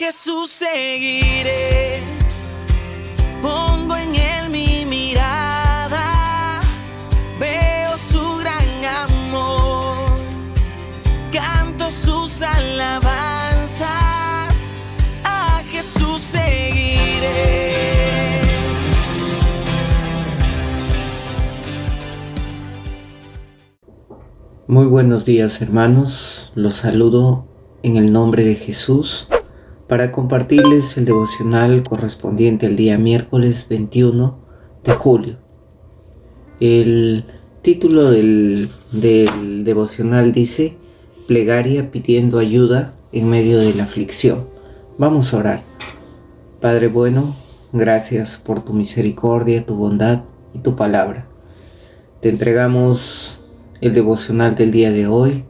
Jesús seguiré, pongo en él mi mirada, veo su gran amor, canto sus alabanzas, a Jesús seguiré. Muy buenos días, hermanos, los saludo en el nombre de Jesús para compartirles el devocional correspondiente al día miércoles 21 de julio. El título del devocional dice: Plegaria pidiendo ayuda en medio de la aflicción. Vamos a orar. Padre bueno, gracias por tu misericordia, tu bondad y tu palabra. Te entregamos el devocional del día de hoy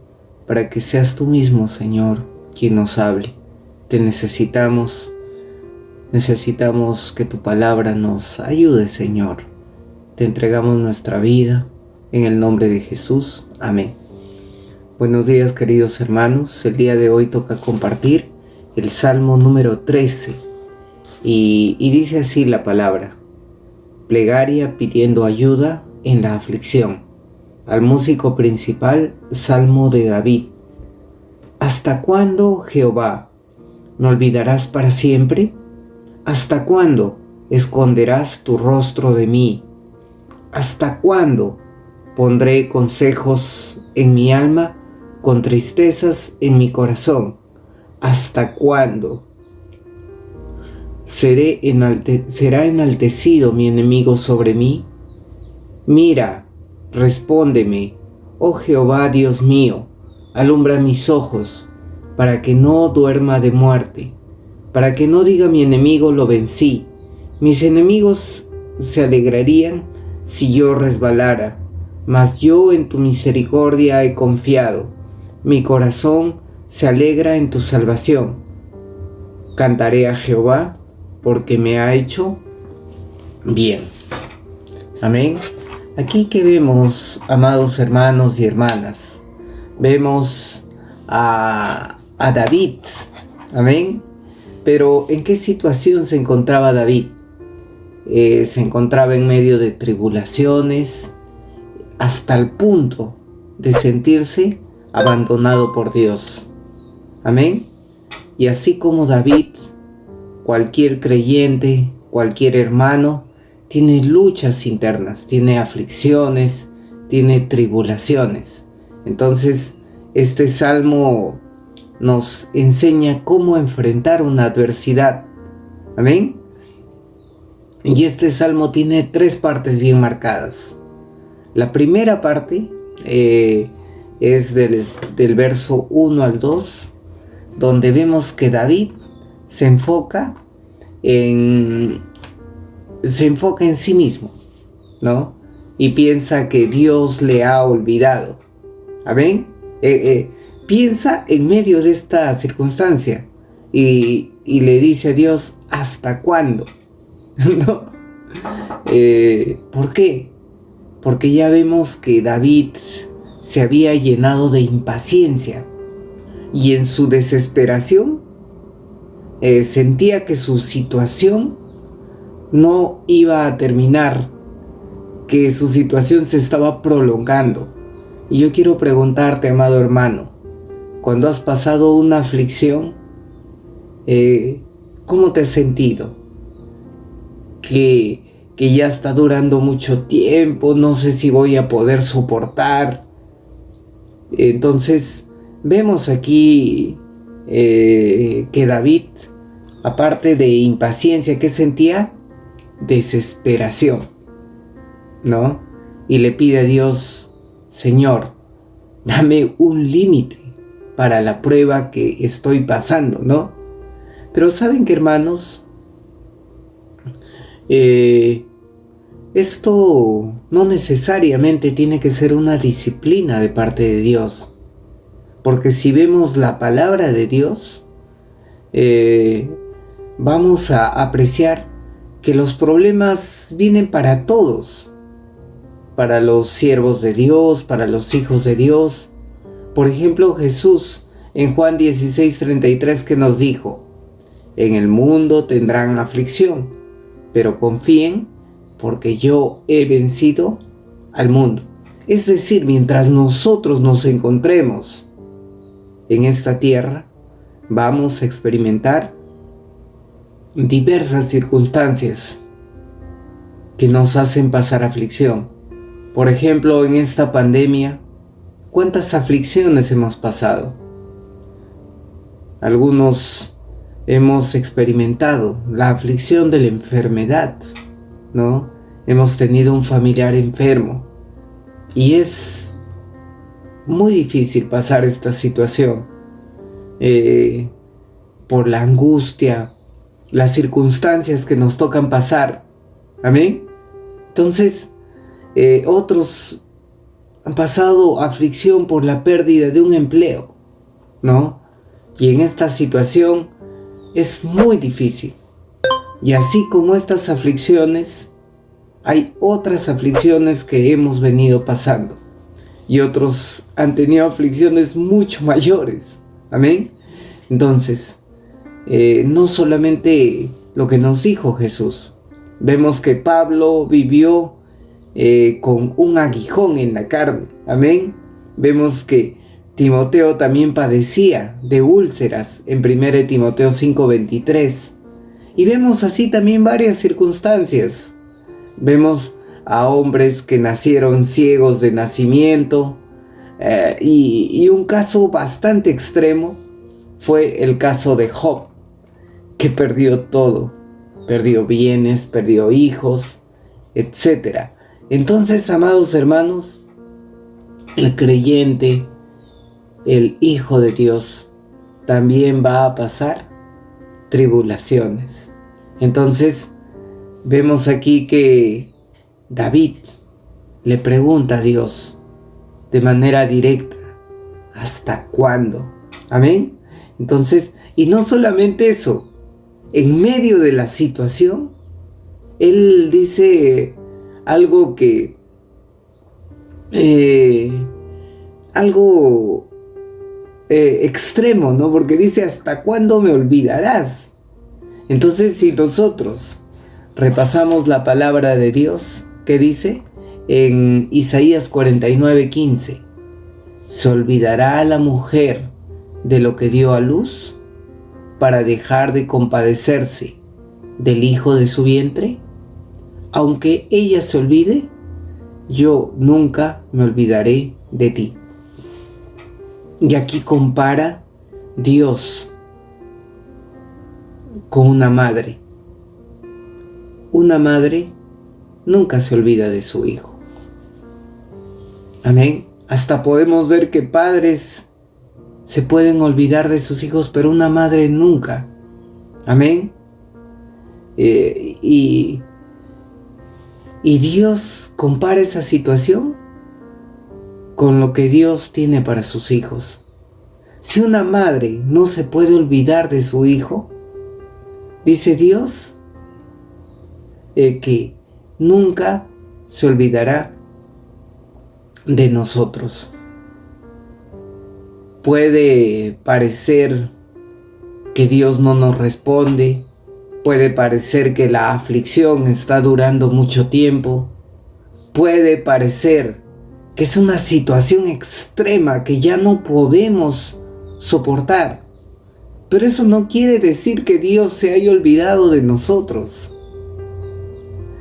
para que seas tú mismo, Señor, quien nos hable. Te necesitamos que tu palabra nos ayude, Señor. Te entregamos nuestra vida en el nombre de Jesús. Amén. Buenos días, queridos hermanos. El día de hoy toca compartir el Salmo número 13 y dice así la palabra: Plegaria pidiendo ayuda en la aflicción. Al músico principal, Salmo de David. ¿Hasta cuándo, Jehová, me olvidarás para siempre? ¿Hasta cuándo esconderás tu rostro de mí? ¿Hasta cuándo pondré consejos en mi alma con tristezas en mi corazón? ¿Hasta cuándo será enaltecido mi enemigo sobre mí? Mira, respóndeme, oh Jehová Dios mío, alumbra mis ojos, para que no duerma de muerte, para que no diga mi enemigo lo vencí. Mis enemigos se alegrarían si yo resbalara, mas yo en tu misericordia he confiado. Mi corazón se alegra en tu salvación. Cantaré a Jehová porque me ha hecho bien. Amén. Aquí que vemos, amados hermanos y hermanas, vemos a David, amén. Pero ¿en qué situación se encontraba David? Se encontraba en medio de tribulaciones, hasta el punto de sentirse abandonado por Dios, amén. Y así como David, cualquier creyente, cualquier hermano, tiene luchas internas, tiene aflicciones, tiene tribulaciones. Entonces, este salmo nos enseña cómo enfrentar una adversidad. Amén. Y este salmo tiene 3 partes bien marcadas. La primera parte es del verso 1 al 2, donde vemos que David se enfoca en sí mismo, ¿no? Y piensa que Dios le ha olvidado. Amén. Piensa en medio de esta circunstancia y le dice a Dios: ¿hasta cuándo? ¿No? ¿Por qué? Porque ya vemos que David se había llenado de impaciencia y en su desesperación sentía que su situación no iba a terminar, que su situación se estaba prolongando. Y yo quiero preguntarte, amado hermano, cuando has pasado una aflicción, ¿cómo te has sentido? Que ya está durando mucho tiempo, no sé si voy a poder soportar. Entonces, vemos aquí que David, aparte de impaciencia, ¿qué sentía? Desesperación, ¿no? Y le pide a Dios: Señor, dame un límite para la prueba que estoy pasando, ¿no? Pero ¿saben qué, hermanos? Esto no necesariamente tiene que ser una disciplina de parte de Dios, porque si vemos la palabra de Dios, vamos a apreciar que los problemas vienen para todos, para los siervos de Dios, para los hijos de Dios. Por ejemplo, Jesús en Juan 16:33, que nos dijo: En el mundo tendrán aflicción, pero confíen porque yo he vencido al mundo. Es decir, mientras nosotros nos encontremos en esta tierra, vamos a experimentar diversas circunstancias que nos hacen pasar aflicción. Por ejemplo, en esta pandemia, ¿cuántas aflicciones hemos pasado? Algunos hemos experimentado la aflicción de la enfermedad, ¿no? Hemos tenido un familiar enfermo y es muy difícil pasar esta situación por la angustia, las circunstancias que nos tocan pasar. Amén. Entonces, otros han pasado aflicción por la pérdida de un empleo, ¿no? Y en esta situación es muy difícil. Y así como estas aflicciones, hay otras aflicciones que hemos venido pasando. Y otros han tenido aflicciones mucho mayores. Amén. Entonces, no solamente lo que nos dijo Jesús. Vemos que Pablo vivió con un aguijón en la carne. Amén. Vemos que Timoteo también padecía de úlceras en 1 Timoteo 5:23. Y vemos así también varias circunstancias. Vemos a hombres que nacieron ciegos de nacimiento. Y un caso bastante extremo fue el caso de Job, que perdió todo. Perdió bienes, perdió hijos, etc. Entonces, amados hermanos, el creyente, el Hijo de Dios, también va a pasar tribulaciones. Entonces, vemos aquí que David le pregunta a Dios de manera directa, ¿hasta cuándo? Amén. Entonces, y no solamente eso, en medio de la situación, él dice algo que, extremo, ¿no? Porque dice, ¿hasta cuándo me olvidarás? Entonces, si nosotros repasamos la palabra de Dios, ¿qué dice? En Isaías 49:15, ¿se olvidará la mujer de lo que dio a luz para dejar de compadecerse del hijo de su vientre? Aunque ella se olvide, yo nunca me olvidaré de ti. Y aquí compara Dios con una madre. Una madre nunca se olvida de su hijo. Amén. Hasta podemos ver que padres se pueden olvidar de sus hijos, pero una madre nunca. Amén. Y Dios compara esa situación con lo que Dios tiene para sus hijos. Si una madre no se puede olvidar de su hijo, dice Dios que nunca se olvidará de nosotros. Puede parecer que Dios no nos responde, puede parecer que la aflicción está durando mucho tiempo, puede parecer que es una situación extrema que ya no podemos soportar, pero eso no quiere decir que Dios se haya olvidado de nosotros.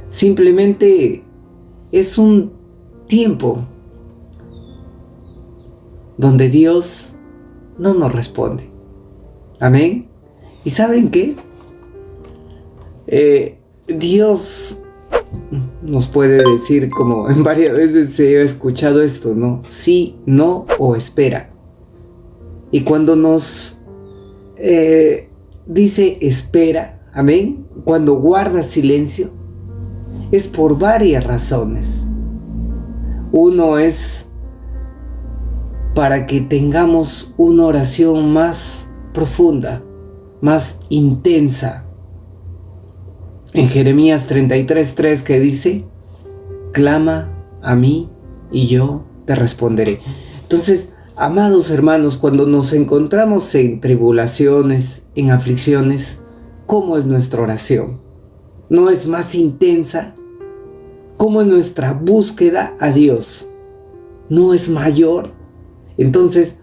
Simplemente es un tiempo donde Dios no nos responde. Amén. ¿Y saben qué? Dios nos puede decir, como en varias veces he escuchado esto, ¿no? Sí, no o espera. Y cuando nos dice espera, amén, cuando guarda silencio, es por varias razones. Uno es para que tengamos una oración más profunda, más intensa. En Jeremías 33:3 que dice, clama a mí y yo te responderé. Entonces, amados hermanos, cuando nos encontramos en tribulaciones, en aflicciones, ¿cómo es nuestra oración? ¿No es más intensa? ¿Cómo es nuestra búsqueda a Dios? ¿No es mayor? Entonces,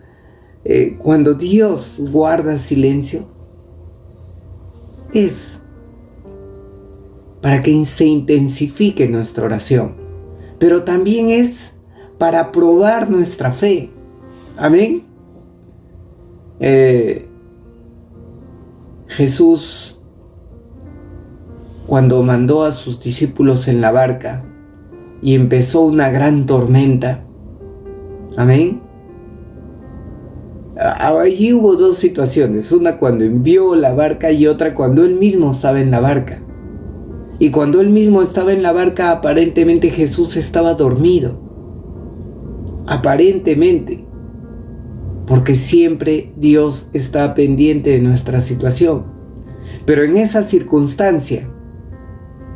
cuando Dios guarda silencio, es para que se intensifique nuestra oración, pero también es para probar nuestra fe. Amén. Jesús, cuando mandó a sus discípulos en la barca y empezó una gran tormenta, amén, allí hubo dos situaciones, una cuando envió la barca y otra cuando él mismo estaba en la barca. Y cuando él mismo estaba en la barca, aparentemente Jesús estaba dormido. Aparentemente. Porque siempre Dios está pendiente de nuestra situación. Pero en esa circunstancia,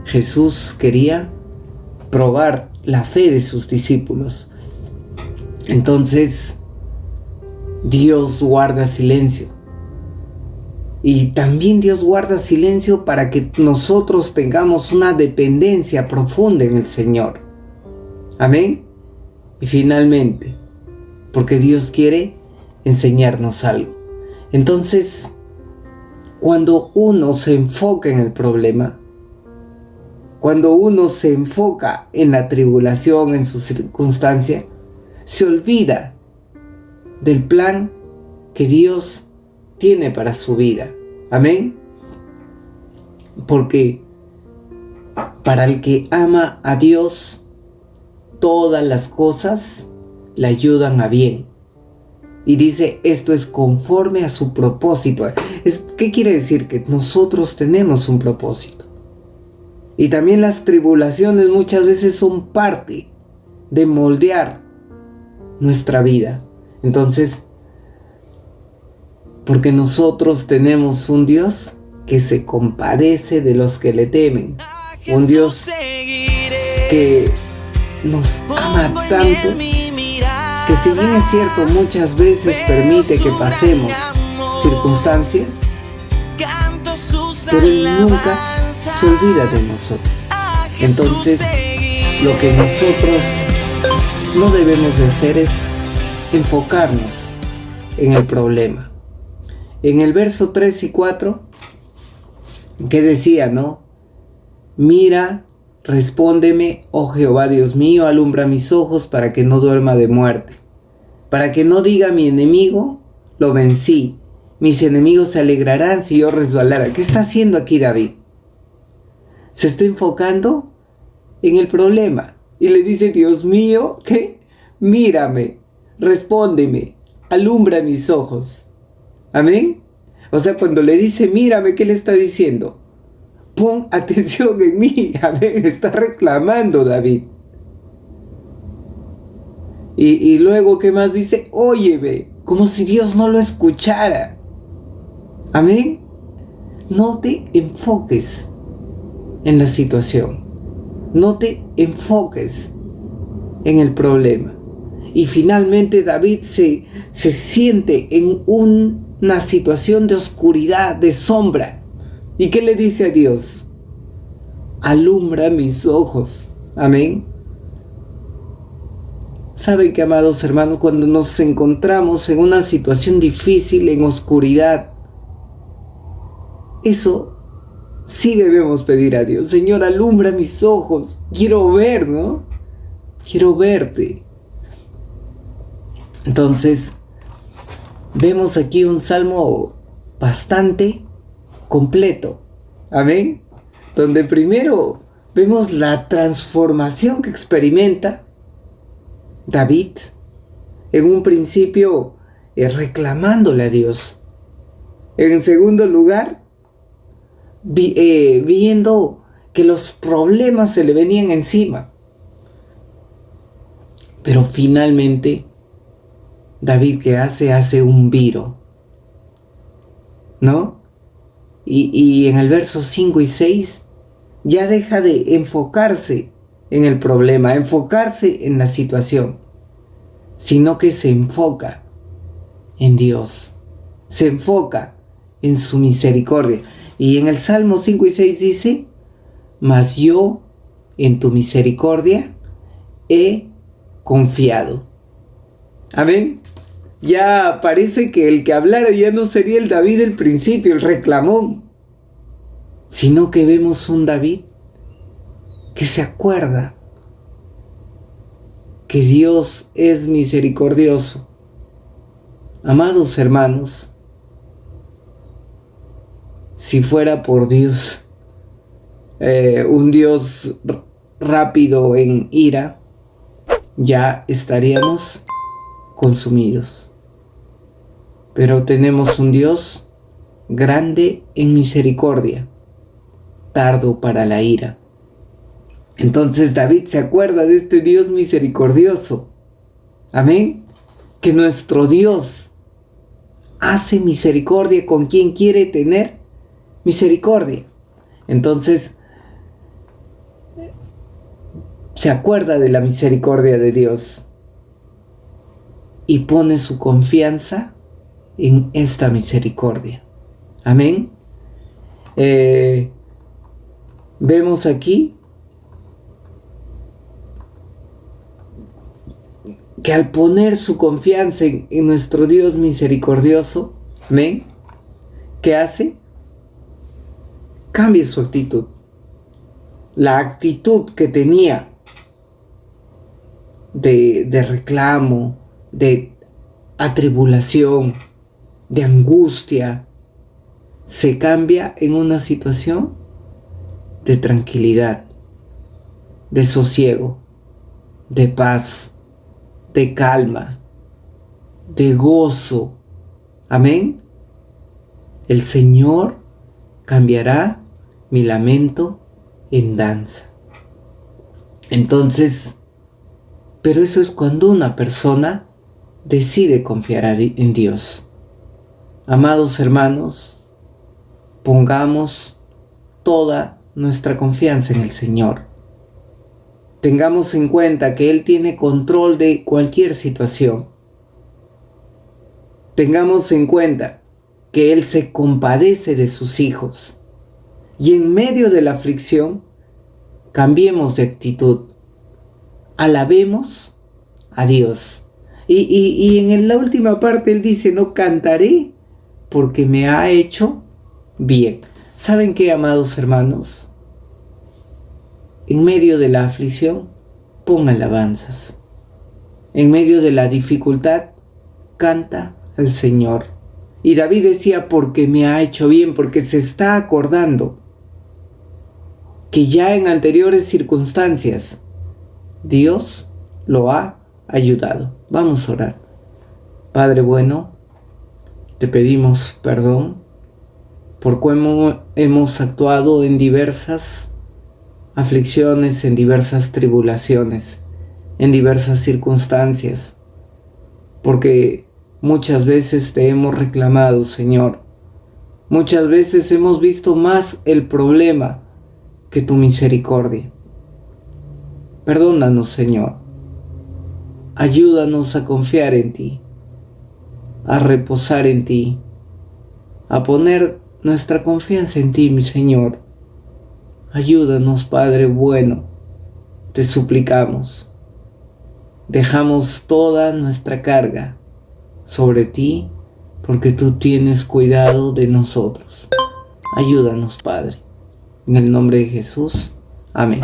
Jesús quería probar la fe de sus discípulos. Entonces, Dios guarda silencio. Y también Dios guarda silencio para que nosotros tengamos una dependencia profunda en el Señor. Amén. Y finalmente, porque Dios quiere enseñarnos algo. Entonces, cuando uno se enfoca en el problema, cuando uno se enfoca en la tribulación, en su circunstancia, se olvida del plan que Dios tiene para su vida. Amén. Porque para el que ama a Dios, todas las cosas le ayudan a bien. Y dice, esto es conforme a su propósito. ¿Qué quiere decir? Que nosotros tenemos un propósito. Y también las tribulaciones muchas veces son parte de moldear nuestra vida. Entonces, porque nosotros tenemos un Dios que se compadece de los que le temen. Un Dios que nos ama tanto, que si bien es cierto muchas veces permite que pasemos circunstancias, pero Él nunca se olvida de nosotros. Entonces, lo que nosotros no debemos de hacer es enfocarnos en el problema. En el verso 3 y 4, ¿qué decía, no? Mira, respóndeme, oh Jehová Dios mío, alumbra mis ojos para que no duerma de muerte, para que no diga mi enemigo, lo vencí, mis enemigos se alegrarán si yo resbalara. ¿Qué está haciendo aquí David? Se está enfocando en el problema y le dice, Dios mío, ¿qué? Mírame, respóndeme, alumbra mis ojos. Amén. O sea, cuando le dice mírame, ¿qué le está diciendo? Pon atención en mí. Amén. Está reclamando David. Y luego, ¿qué más dice? Óyeme, como si Dios no lo escuchara. Amén. No te enfoques en la situación. No te enfoques en el problema. Y finalmente David se siente en una situación de oscuridad, de sombra. ¿Y qué le dice a Dios? Alumbra mis ojos. Amén. Saben que, amados hermanos, cuando nos encontramos en una situación difícil, en oscuridad, eso sí debemos pedir a Dios. Señor, alumbra mis ojos. Quiero ver, ¿no? Quiero verte. Entonces, vemos aquí un salmo bastante completo. Amén. Donde primero vemos la transformación que experimenta David. En un principio, reclamándole a Dios. En segundo lugar, viendo que los problemas se le venían encima. Pero finalmente, David, ¿qué hace? Hace un viro, ¿no? Y en el verso 5 y 6 ya deja de enfocarse en el problema, enfocarse en la situación, sino que se enfoca en Dios, se enfoca en su misericordia. Y en el Salmo 5 y 6 dice: mas yo en tu misericordia he confiado. Amén. Ya parece que el que hablara ya no sería el David del principio, el reclamón, sino que vemos un David que se acuerda que Dios es misericordioso. Amados hermanos, si fuera por Dios, un Dios rápido en ira, ya estaríamos consumidos. Pero tenemos un Dios grande en misericordia, tardo para la ira. Entonces David se acuerda de este Dios misericordioso. Amén. Que nuestro Dios hace misericordia con quien quiere tener misericordia. Entonces se acuerda de la misericordia de Dios y pone su confianza en esta misericordia. Amén. Vemos aquí que al poner su confianza en nuestro Dios misericordioso, amén, ¿qué hace? Cambia su actitud. La actitud que tenía de reclamo, de atribulación, de angustia, se cambia en una situación de tranquilidad, de sosiego, de paz, de calma, de gozo. Amén. El Señor cambiará mi lamento en danza. Entonces, pero eso es cuando una persona decide confiar en Dios. Amados hermanos, pongamos toda nuestra confianza en el Señor. Tengamos en cuenta que Él tiene control de cualquier situación. Tengamos en cuenta que Él se compadece de sus hijos. Y en medio de la aflicción, cambiemos de actitud. Alabemos a Dios. Y en la última parte Él dice: no cantaré porque me ha hecho bien. ¿Saben qué, amados hermanos? En medio de la aflicción, pon alabanzas. En medio de la dificultad, canta al Señor. Y David decía: porque me ha hecho bien, porque se está acordando que ya en anteriores circunstancias Dios lo ha ayudado. Vamos a orar. Padre bueno, te pedimos perdón por cómo hemos actuado en diversas aflicciones, en diversas tribulaciones, en diversas circunstancias, porque muchas veces te hemos reclamado, Señor. Muchas veces hemos visto más el problema que tu misericordia. Perdónanos, Señor. Ayúdanos a confiar en ti, a reposar en ti, a poner nuestra confianza en ti, mi Señor. Ayúdanos, Padre bueno, te suplicamos. Dejamos toda nuestra carga sobre ti, porque tú tienes cuidado de nosotros. Ayúdanos, Padre. En el nombre de Jesús. Amén.